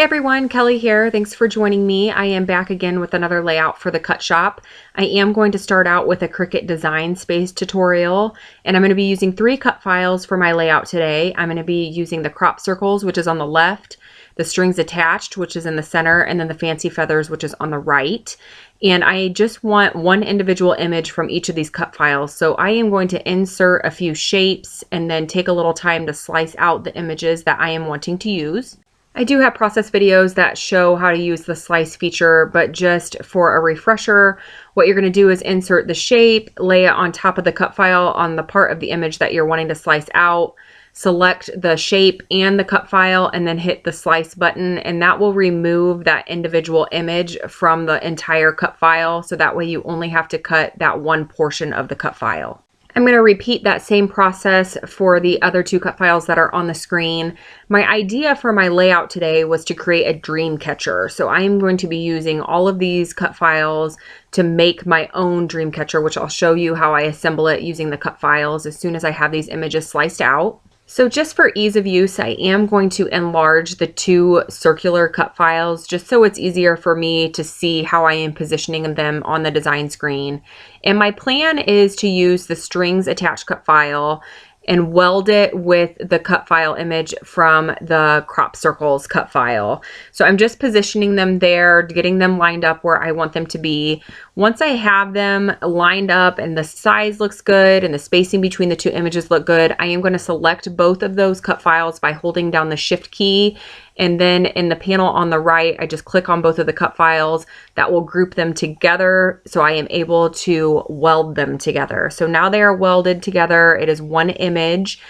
Hey everyone, Kelly here. Thanks for joining me. I am back again with another layout for the Cut Shop. I am going to start out with a Cricut Design Space tutorial, and I'm going to be using 3 cut files for my layout today. I'm going to be using the crop circles, which is on the left, the strings attached, which is in the center, and then the fancy feathers, which is on the right. And I just want one individual image from each of these cut files. So I am going to insert a few shapes and then take a little time to slice out the images that I am wanting to use. I do have process videos that show how to use the slice feature, but just for a refresher, what you're going to do is insert the shape, lay it on top of the cut file on the part of the image that you're wanting to slice out, select the shape and the cut file, and then hit the slice button, and that will remove that individual image from the entire cut file, so that way you only have to cut that one portion of the cut file. I'm going to repeat that same process for the other 2 cut files that are on the screen. My idea for my layout today was to create a dream catcher. So I am going to be using all of these cut files to make my own dream catcher, which I'll show you how I assemble it using the cut files as soon as I have these images sliced out. So just for ease of use, I am going to enlarge the 2 circular cut files just so it's easier for me to see how I am positioning them on the design screen. And my plan is to use the strings attached cut file and weld it with the cut file image from the crop circles cut file. So I'm just positioning them there, getting them lined up where I want them to be. Once I have them lined up and the size looks good and the spacing between the 2 images look good, I am going to select both of those cut files by holding down the Shift key. And then in the panel on the right, I just click on both of the cut files. That will group them together so I am able to weld them together. So now they are welded together. It is one image.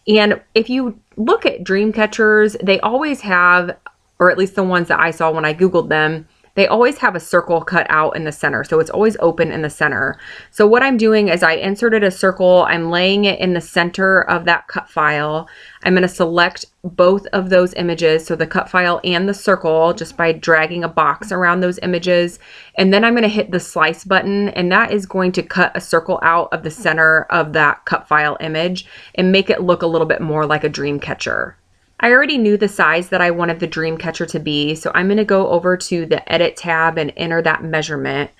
And if you look at dream catchers, they always have, or at least the ones that I saw when I Googled them, they always have a circle cut out in the center. So it's always open in the center. So what I'm doing is I inserted a circle. I'm laying it in the center of that cut file. I'm going to select both of those images, so the cut file and the circle, just by dragging a box around those images. And then I'm going to hit the slice button, and that is going to cut a circle out of the center of that cut file image and make it look a little bit more like a dream catcher. I already knew the size that I wanted the dream catcher to be, so I'm going to go over to the Edit tab and enter that measurement.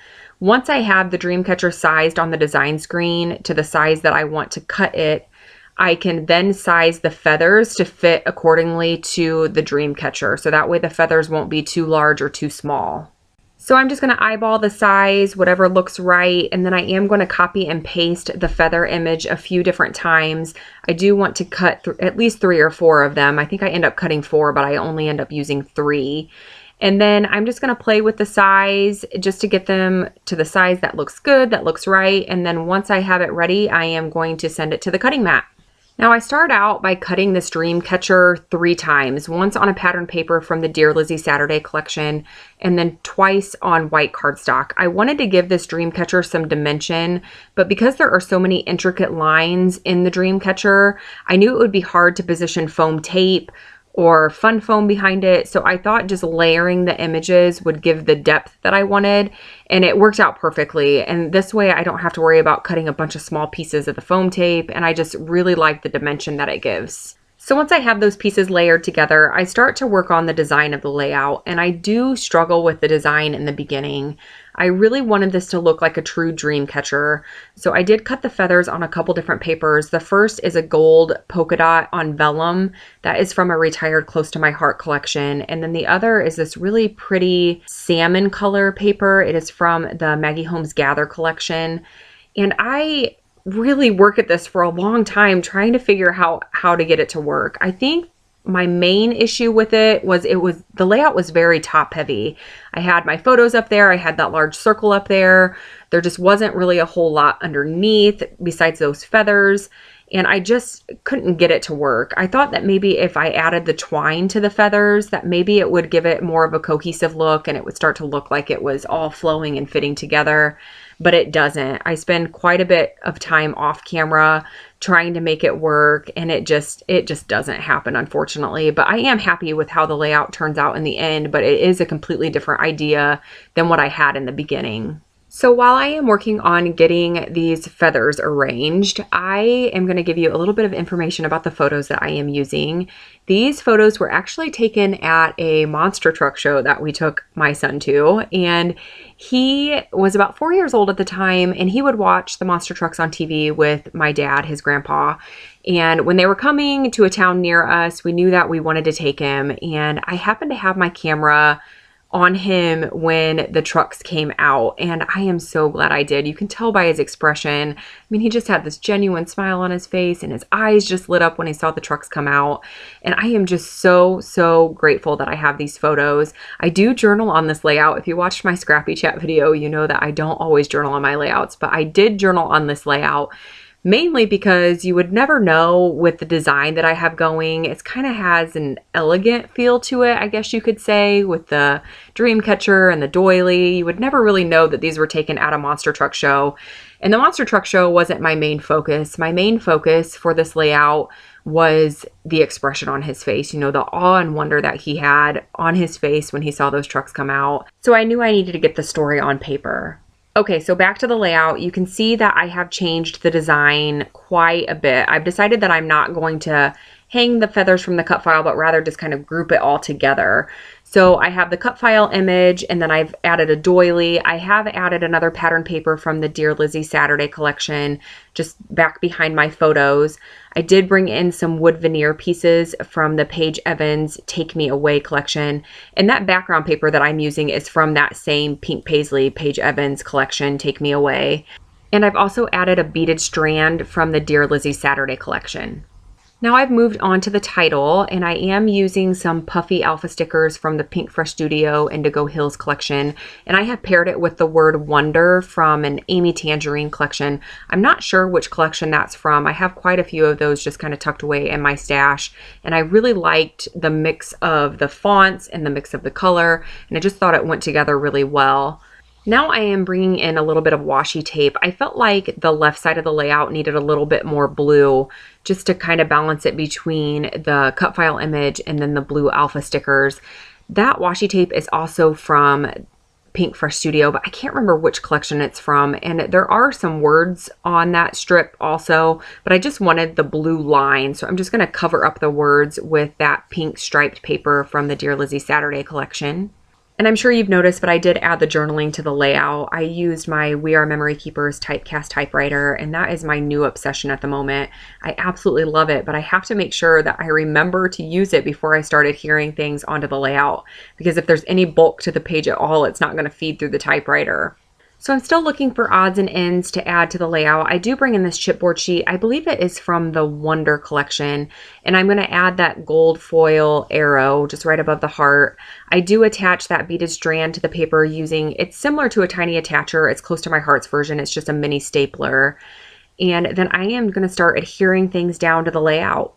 Once I have the dream catcher sized on the design screen to the size that I want to cut it, I can then size the feathers to fit accordingly to the dream catcher, so that way the feathers won't be too large or too small. So I'm just going to eyeball the size, whatever looks right, and then I am going to copy and paste the feather image a few different times. I do want to cut at least 3 or 4 of them. I think I end up cutting 4, but I only end up using 3. And then I'm just going to play with the size just to get them to the size that looks good, that looks right. And then once I have it ready, I am going to send it to the cutting mat. Now I start out by cutting this dream catcher 3 times, once on a pattern paper from the Dear Lizzie Saturday collection, and then twice on white cardstock. I wanted to give this dream catcher some dimension, but because there are so many intricate lines in the dream catcher, I knew it would be hard to position foam tape or fun foam behind it. So I thought just layering the images would give the depth that I wanted, and it worked out perfectly. And this way I don't have to worry about cutting a bunch of small pieces of the foam tape, and I just really like the dimension that it gives. So once I have those pieces layered together, I start to work on the design of the layout, and I do struggle with the design in the beginning. I really wanted this to look like a true dream catcher, so I did cut the feathers on a couple different papers. The first is a gold polka dot on vellum that is from a Retired Close to My Heart collection, and then the other is this really pretty salmon color paper. It is from the Maggie Holmes Gather collection, and I really work at this for a long time trying to figure out how to get it to work. I think my main issue with it was the layout was very top heavy. I had my photos up there, I had that large circle up there. There just wasn't really a whole lot underneath besides those feathers, and I just couldn't get it to work. I thought that maybe if I added the twine to the feathers, that maybe it would give it more of a cohesive look and it would start to look like it was all flowing and fitting together. But it doesn't. I spend quite a bit of time off camera trying to make it work, and it just doesn't happen, unfortunately. But I am happy with how the layout turns out in the end, but it is a completely different idea than what I had in the beginning. So while I am working on getting these feathers arranged, I am going to give you a little bit of information about the photos that I am using. These photos were actually taken at a monster truck show that we took my son to, and he was about 4 years old at the time, and he would watch the monster trucks on TV with my dad, his grandpa. And when they were coming to a town near us, we knew that we wanted to take him, and I happened to have my camera on him when the trucks came out, and I am so glad I did. You can tell by his expression. I mean, he just had this genuine smile on his face, and his eyes just lit up when he saw the trucks come out. And I am just so grateful that I have these photos. I do journal on this layout. If you watched my Scrappy Chat video, you know that I don't always journal on my layouts, but I did journal on this layout. Mainly because you would never know with the design that I have going. It kind of has an elegant feel to it, I guess you could say, with the dream catcher and the doily. You would never really know that these were taken at a monster truck show. And the monster truck show wasn't my main focus. My main focus for this layout was the expression on his face, you know, the awe and wonder that he had on his face when he saw those trucks come out. So I knew I needed to get the story on paper. Okay, so back to the layout, you can see that I have changed the design quite a bit. I've decided that I'm not going to hang the feathers from the cut file, but rather just kind of group it all together. So I have the cut file image, and then I've added a doily. I have added another pattern paper from the Dear Lizzie Saturday collection, just back behind my photos. I did bring in some wood veneer pieces from the Paige Evans Take Me Away collection. And that background paper that I'm using is from that same pink paisley Paige Evans collection, Take Me Away. And I've also added a beaded strand from the Dear Lizzie Saturday collection. Now I've moved on to the title, and I am using some puffy alpha stickers from the Pink Fresh Studio Indigo Hills collection, and I have paired it with the word wonder from an Amy Tangerine collection. I'm not sure which collection that's from. I have quite a few of those just kind of tucked away in my stash, and I really liked the mix of the fonts and the mix of the color, and I just thought it went together really well. Now I am bringing in a little bit of washi tape. I felt like the left side of the layout needed a little bit more blue just to kind of balance it between the cut file image and then the blue alpha stickers. That washi tape is also from Pink Fresh Studio, but I can't remember which collection it's from. And there are some words on that strip also, but I just wanted the blue line. So I'm just going to cover up the words with that pink striped paper from the Dear Lizzie Saturday collection. And I'm sure you've noticed, but I did add the journaling to the layout. I used my We Are Memory Keepers typecast typewriter, and that is my new obsession at the moment. I absolutely love it, but I have to make sure that I remember to use it before I start adhering things onto the layout, because if there's any bulk to the page at all, it's not going to feed through the typewriter. So I'm still looking for odds and ends to add to the layout. I do bring in this chipboard sheet. I believe it is from the Wonder collection, and I'm going to add that gold foil arrow just right above the heart. I do attach that beaded strand to the paper using, it's similar to a tiny attacher. It's close to my heart's version. It's just a mini stapler. And then I am going to start adhering things down to the layout.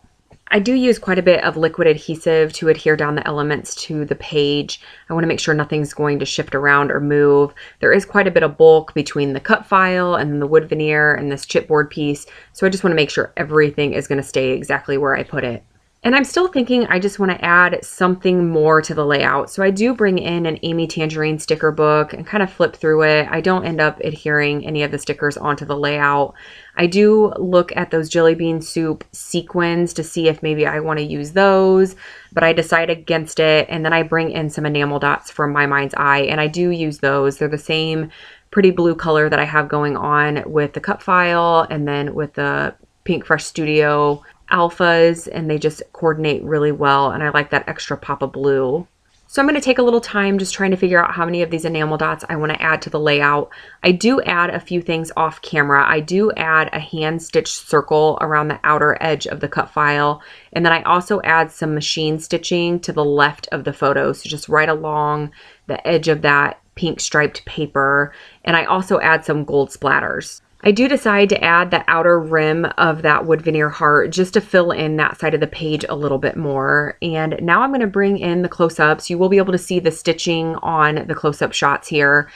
I do use quite a bit of liquid adhesive to adhere down the elements to the page. I want to make sure nothing's going to shift around or move. There is quite a bit of bulk between the cut file and the wood veneer and this chipboard piece, so I just want to make sure everything is going to stay exactly where I put it. And I'm still thinking I just want to add something more to the layout. So I do bring in an Amy Tangerine sticker book and kind of flip through it. I don't end up adhering any of the stickers onto the layout. I do look at those jelly bean soup sequins to see if maybe I want to use those, but I decide against it. And then I bring in some enamel dots from My Mind's Eye, and I do use those. They're the same pretty blue color that I have going on with the cut file and then with the Pink Fresh Studio alphas, and they just coordinate really well, and I like that extra pop of blue. So I'm going to take a little time just trying to figure out how many of these enamel dots I want to add to the layout. I do add a few things off camera. I do add a hand stitched circle around the outer edge of the cut file, and then I also add some machine stitching to the left of the photo, so just right along the edge of that pink striped paper, and I also add some gold splatters. I do decide to add the outer rim of that wood veneer heart just to fill in that side of the page a little bit more. And now I'm going to bring in the close-ups. You will be able to see the stitching on the close-up shots here.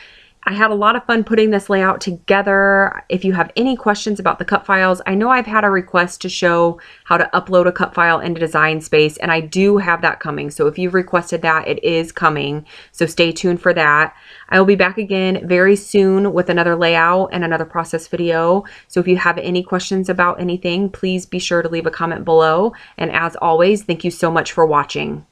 I had a lot of fun putting this layout together. If you have any questions about the cut files, I know I've had a request to show how to upload a cut file into Design Space, and I do have that coming. So if you've requested that, it is coming. So stay tuned for that. I will be back again very soon with another layout and another process video. So if you have any questions about anything, please be sure to leave a comment below. And as always, thank you so much for watching.